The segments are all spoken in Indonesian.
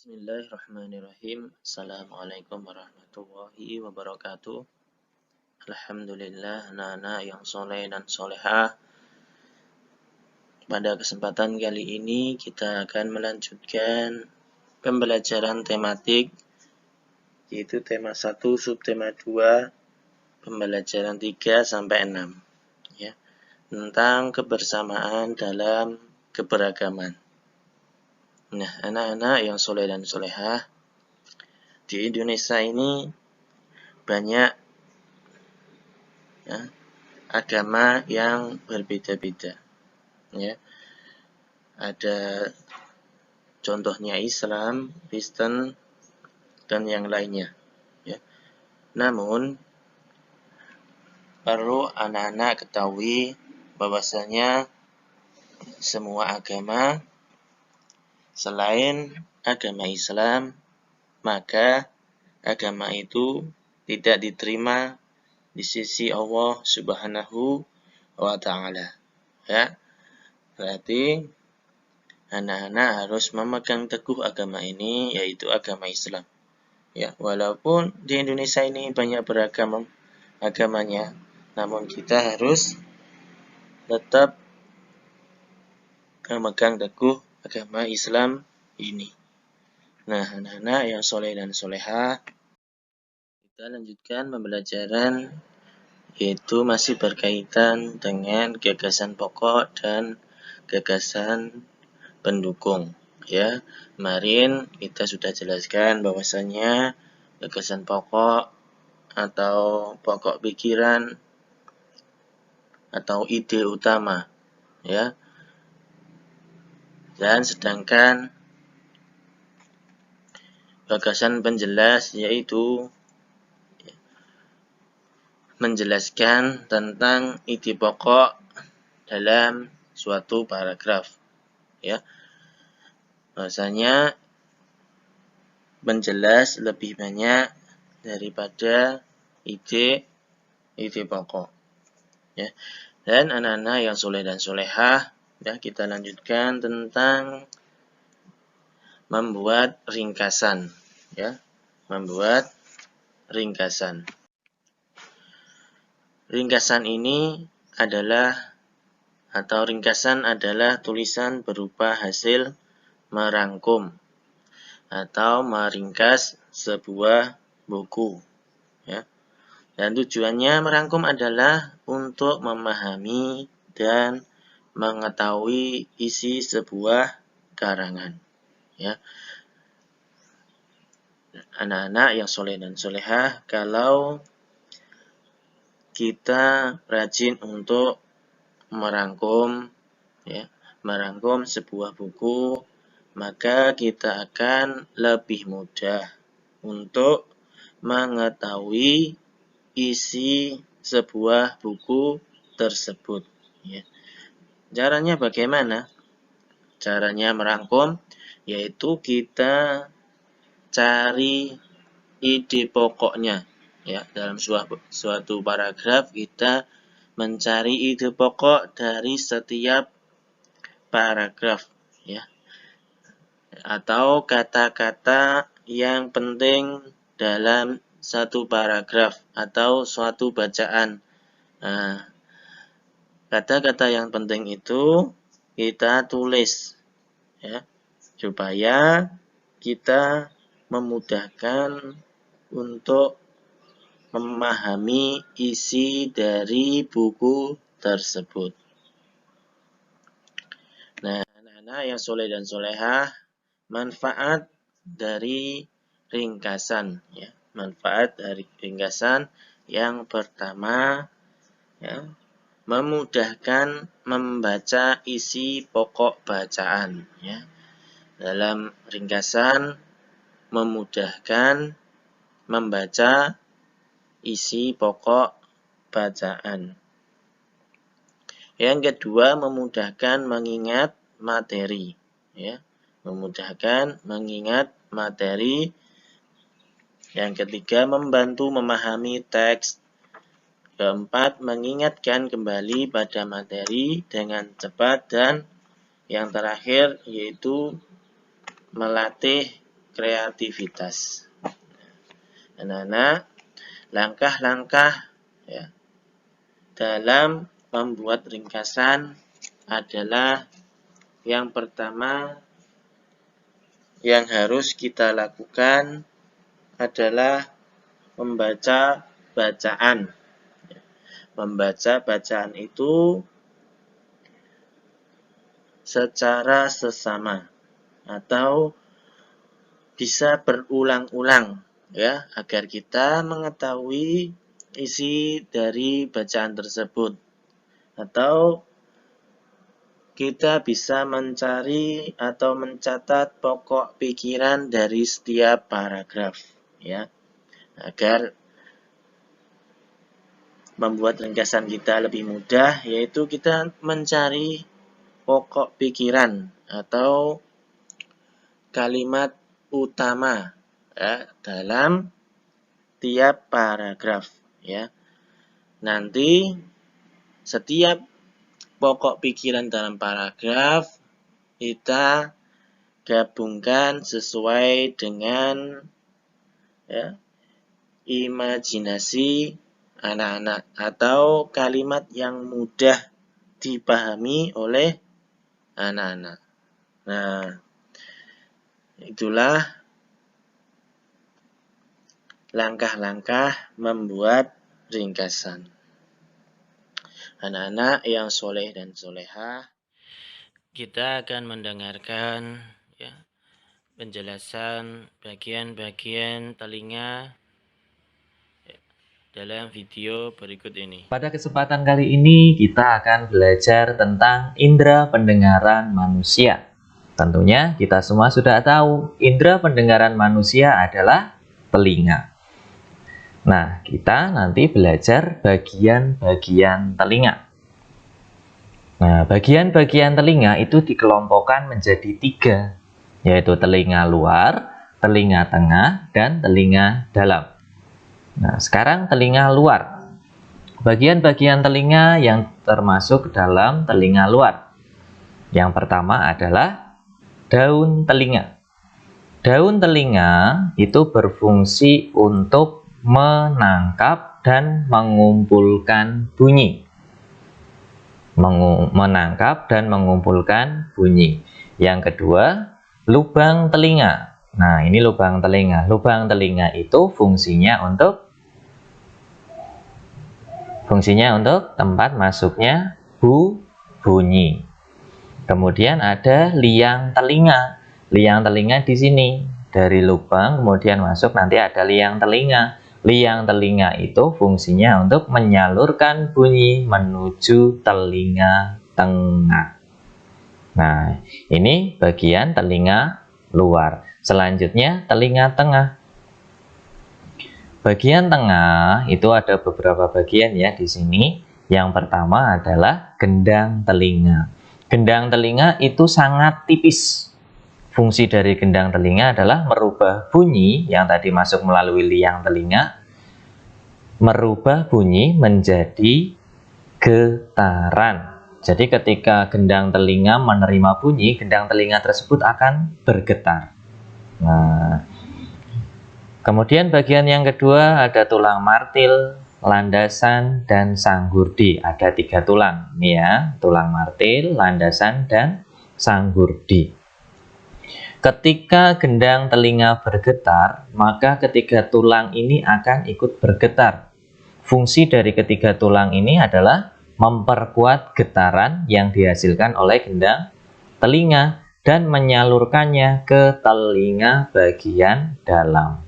Bismillahirrahmanirrahim. Assalamualaikum warahmatullahi wabarakatuh. Alhamdulillah, anak-anak yang soleh dan solehah. Pada kesempatan kali ini kita akan melanjutkan pembelajaran tematik, yaitu tema 1, subtema 2, pembelajaran 3 sampai 6, ya, tentang kebersamaan dalam keberagaman. Nah, anak-anak yang soleh dan solehah, di Indonesia ini banyak agama yang berbeda-beda. Ya. Ada contohnya Islam, Kristen, dan yang lainnya. Ya. Namun, perlu anak-anak ketahui bahwasanya semua agama selain agama Islam, maka agama itu tidak diterima di sisi Allah Subhanahu wa Ta'ala. Ya. Berarti anak-anak harus memegang teguh agama ini, yaitu agama Islam. Ya, walaupun di Indonesia ini banyak beragam agamanya, namun kita harus tetap memegang teguh agama Islam ini. Nah, anak-anak yang soleh dan solehah, kita lanjutkan pembelajaran, yaitu masih berkaitan dengan gagasan pokok dan gagasan pendukung. Ya, kemarin kita sudah jelaskan bahwasanya gagasan pokok atau pokok pikiran atau ide utama, ya. Dan sedangkan gagasan penjelas yaitu menjelaskan tentang ide pokok dalam suatu paragraf, ya. Bahwasanya menjelas lebih banyak daripada ide pokok, ya. Dan anak-anak yang soleh dan solehah, ya, kita lanjutkan tentang membuat ringkasan, ya, membuat ringkasan. Ringkasan ini ringkasan adalah tulisan berupa hasil merangkum atau meringkas sebuah buku, ya. Dan tujuannya merangkum adalah untuk memahami dan mengetahui isi sebuah karangan, ya. Anak-anak yang soleh dan solehah, kalau kita rajin untuk merangkum, ya, merangkum sebuah buku, maka kita akan lebih mudah untuk mengetahui isi sebuah buku tersebut, ya. Caranya bagaimana? Caranya merangkum, yaitu kita cari ide pokoknya, ya. Dalam suatu paragraf kita mencari ide pokok dari setiap paragraf, ya, atau kata-kata yang penting dalam satu paragraf atau suatu bacaan. Nah, kata-kata yang penting itu kita tulis, ya, supaya kita memudahkan untuk memahami isi dari buku tersebut. Nah, anak-anak yang soleh dan solehah, manfaat dari ringkasan, ya. Manfaat dari ringkasan yang pertama, ya, memudahkan membaca isi pokok bacaan, ya. Dalam ringkasan memudahkan membaca isi pokok bacaan. Yang kedua, memudahkan mengingat materi, ya. Memudahkan mengingat materi. Yang ketiga, membantu memahami teks. Keempat, mengingatkan kembali pada materi dengan cepat. Dan yang terakhir yaitu melatih kreativitas. Anak-anak, langkah-langkah ya, dalam membuat ringkasan adalah yang pertama yang harus kita lakukan adalah membaca bacaan. Membaca bacaan itu secara sesama atau bisa berulang-ulang ya, agar kita mengetahui isi dari bacaan tersebut, atau kita bisa mencari atau mencatat pokok pikiran dari setiap paragraf ya, agar membuat ringkasan kita lebih mudah, yaitu kita mencari pokok pikiran atau kalimat utama ya, dalam tiap paragraf ya. Nanti setiap pokok pikiran dalam paragraf kita gabungkan sesuai dengan ya, imajinasi anak-anak atau kalimat yang mudah dipahami oleh anak-anak. Nah, itulah langkah-langkah membuat ringkasan. Anak-anak yang soleh dan solehah, kita akan mendengarkan ya, penjelasan bagian-bagian telinga dalam video berikut ini. Pada kesempatan kali ini kita akan belajar tentang indera pendengaran manusia. Tentunya kita semua sudah tahu indera pendengaran manusia adalah telinga. Nah, kita nanti belajar bagian-bagian telinga. Nah, bagian-bagian telinga itu dikelompokkan menjadi 3, yaitu telinga luar, telinga tengah, dan telinga dalam. Nah, sekarang telinga luar. Bagian-bagian telinga yang termasuk dalam telinga luar. Yang pertama adalah daun telinga. Daun telinga itu berfungsi untuk menangkap dan mengumpulkan bunyi. Menangkap dan mengumpulkan bunyi. Yang kedua, lubang telinga. Nah, ini lubang telinga. Lubang telinga itu fungsinya untuk tempat masuknya bunyi. Kemudian ada liang telinga. Liang telinga di sini. Dari lubang kemudian masuk nanti ada liang telinga. Liang telinga itu fungsinya untuk menyalurkan bunyi menuju telinga tengah. Nah, ini bagian telinga luar. Selanjutnya telinga tengah. Bagian tengah itu ada beberapa bagian ya di sini. Yang pertama adalah gendang telinga. Gendang telinga itu sangat tipis. Fungsi dari gendang telinga adalah merubah bunyi yang tadi masuk melalui liang telinga, merubah bunyi menjadi getaran. Jadi ketika gendang telinga menerima bunyi, gendang telinga tersebut akan bergetar. Nah, kemudian bagian yang kedua ada tulang martil, landasan, dan sanggurdi. Ada 3 tulang. Ini ya, tulang martil, landasan, dan sanggurdi. Ketika gendang telinga bergetar, maka ketiga tulang ini akan ikut bergetar. Fungsi dari ketiga tulang ini adalah memperkuat getaran yang dihasilkan oleh gendang telinga dan menyalurkannya ke telinga bagian dalam.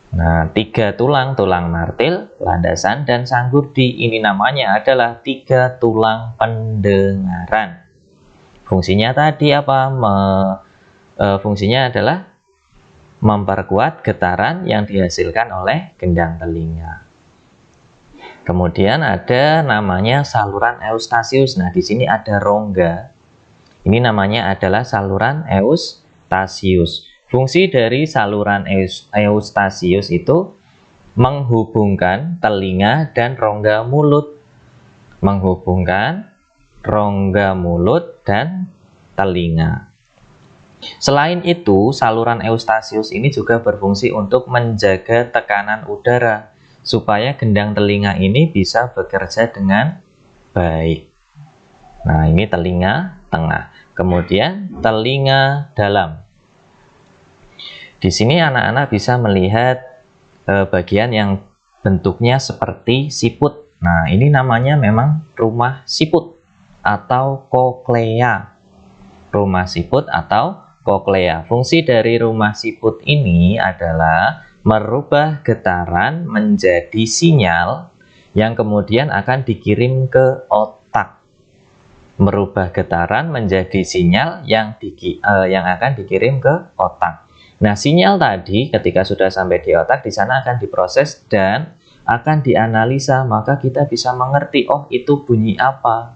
Nah, 3 tulang, tulang martil, landasan, dan sanggurdi ini namanya adalah 3 tulang pendengaran. Fungsinya tadi apa? Fungsinya adalah memperkuat getaran yang dihasilkan oleh gendang telinga. Kemudian ada namanya saluran eustasius. Nah, di sini ada rongga. Ini namanya adalah saluran eustasius. Fungsi dari saluran eustasius itu menghubungkan telinga dan rongga mulut. Menghubungkan rongga mulut dan telinga. Selain itu, saluran eustasius ini juga berfungsi untuk menjaga tekanan udara supaya gendang telinga ini bisa bekerja dengan baik. Nah, ini telinga tengah. Kemudian telinga dalam. Di sini anak-anak bisa melihat bagian yang bentuknya seperti siput. Nah, ini namanya memang rumah siput atau koklea. Rumah siput atau koklea. Fungsi dari rumah siput ini adalah merubah getaran menjadi sinyal yang kemudian akan dikirim ke otak. Merubah getaran menjadi sinyal yang akan dikirim ke otak. Nah, sinyal tadi ketika sudah sampai di otak, di sana akan diproses dan akan dianalisa, maka kita bisa mengerti, oh itu bunyi apa,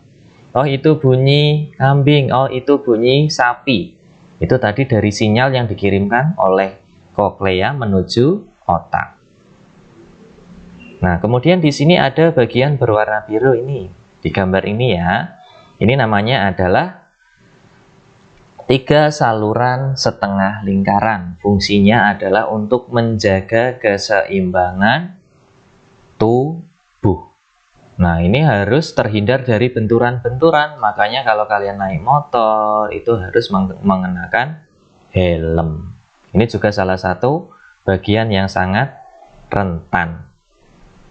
oh itu bunyi kambing, oh itu bunyi sapi. Itu tadi dari sinyal yang dikirimkan oleh koklea menuju otak. Nah, kemudian di sini ada bagian berwarna biru ini, di gambar ini ya. Ini namanya adalah 3 saluran setengah lingkaran. Fungsinya adalah untuk menjaga keseimbangan tubuh. Nah, ini harus terhindar dari benturan-benturan. Makanya kalau kalian naik motor, itu harus mengenakan helm. Ini juga salah satu bagian yang sangat rentan.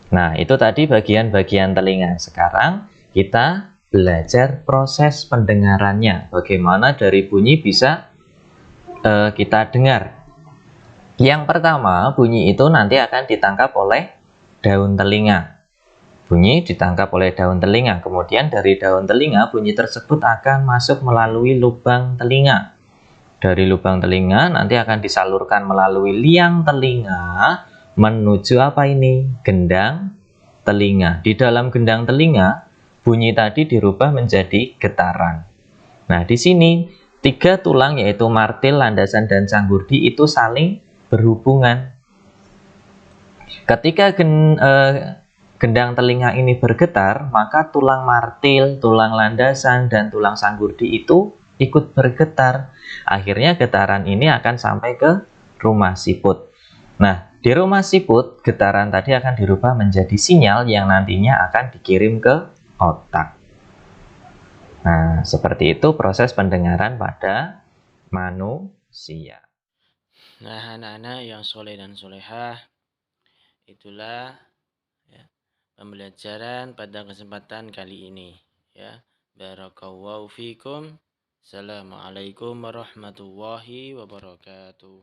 Nah, itu tadi bagian-bagian telinga. Sekarang kita belajar proses pendengarannya. Bagaimana dari bunyi bisa kita dengar. Yang pertama, bunyi itu nanti akan ditangkap oleh daun telinga. Bunyi ditangkap oleh daun telinga. Kemudian dari daun telinga, bunyi tersebut akan masuk melalui lubang telinga. Dari lubang telinga nanti akan disalurkan melalui liang telinga menuju apa ini? Gendang telinga. Di dalam gendang telinga, bunyi tadi dirubah menjadi getaran. Nah, di sini 3 tulang yaitu martil, landasan, dan sanggurdi itu saling berhubungan. Ketika gendang telinga ini bergetar, maka tulang martil, tulang landasan, dan tulang sanggurdi itu ikut bergetar. Akhirnya getaran ini akan sampai ke rumah siput. Nah, di rumah siput, getaran tadi akan dirubah menjadi sinyal yang nantinya akan dikirim ke otak. Nah, seperti itu proses pendengaran pada manusia. Nah, anak-anak yang soleh dan solehah, itulah ya, pembelajaran pada kesempatan kali ini. Ya, barakallahu fikum. Assalamualaikum warahmatullahi wabarakatuh.